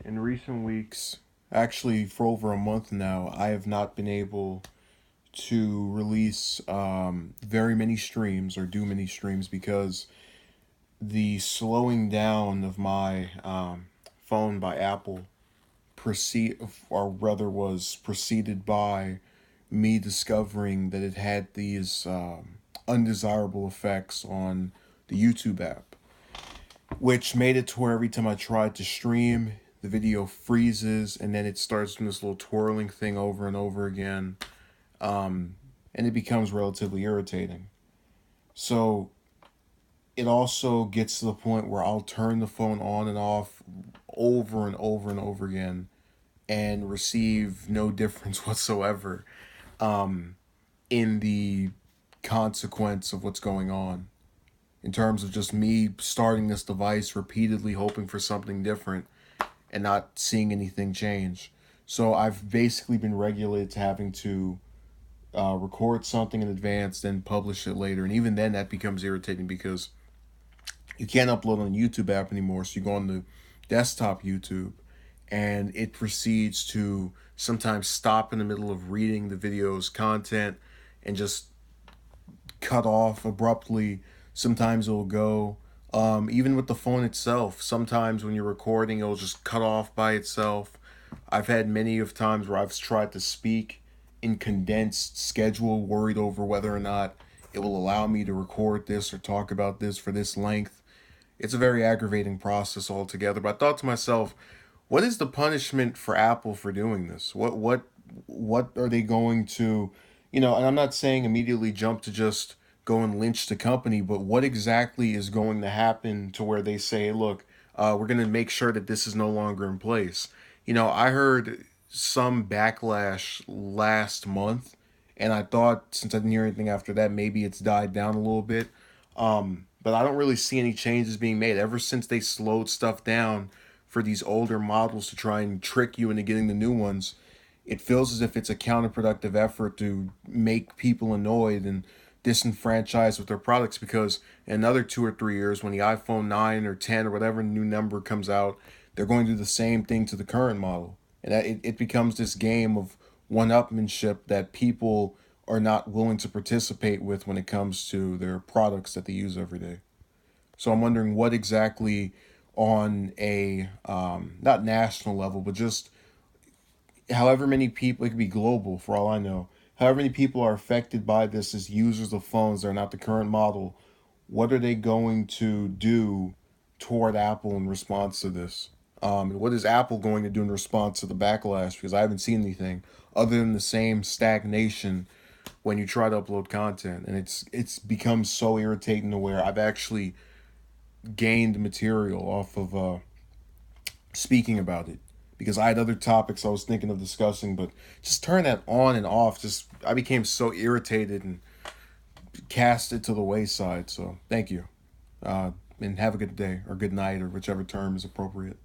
in recent weeks, actually for over a month now, I have not been able to release very many streams or do many streams because the slowing down of my phone by Apple was preceded by me discovering that it had these undesirable effects on the YouTube app, which made it to where every time I tried to stream, the video freezes and then it starts doing this little twirling thing over and over again, and it becomes relatively irritating. So it also gets to the point where I'll turn the phone on and off over and over and over again and receive no difference whatsoever in the consequence of what's going on. In terms of just me starting this device repeatedly hoping for something different and not seeing anything change. So I've basically been regulated to having to record something in advance, then publish it later. And even then, that becomes irritating because you can't upload on the YouTube app anymore. So you go on the desktop YouTube and it proceeds to sometimes stop in the middle of reading the video's content and just cut off abruptly. Sometimes it'll go, even with the phone itself, sometimes when you're recording, it'll just cut off by itself. I've had many of times where I've tried to speak in condensed schedule, worried over whether or not it will allow me to record this or talk about this for this length. It's a very aggravating process altogether. But I thought to myself, what is the punishment for Apple for doing this? What are they going to, and I'm not saying immediately jump to just go and lynch the company, but what exactly is going to happen to where they say, look, we're going to make sure that this is no longer in place? I heard some backlash last month, and I thought since I didn't hear anything after that, maybe it's died down a little bit. But I don't really see any changes being made ever since they slowed stuff down for these older models to try and trick you into getting the new ones. It feels as if it's a counterproductive effort to make people annoyed and disenfranchised with their products, because in another 2 or 3 years, when the iPhone 9 or 10 or whatever new number comes out, they're going to do the same thing to the current model. And it becomes this game of one-upmanship that people are not willing to participate with when it comes to their products that they use every day. So I'm wondering what exactly on a not national level, but just however many people, it could be global for all I know, however many people are affected by this as users of phones that are not the current model, what are they going to do toward Apple in response to this? And what is Apple going to do in response to the backlash? Because I haven't seen anything other than the same stagnation when you try to upload content, and it's become so irritating to where I've actually gained material off of speaking about it, because I had other topics I was thinking of discussing, but just turn that on and off. Just I became so irritated and cast it to the wayside. So thank you, and have a good day or good night or whichever term is appropriate.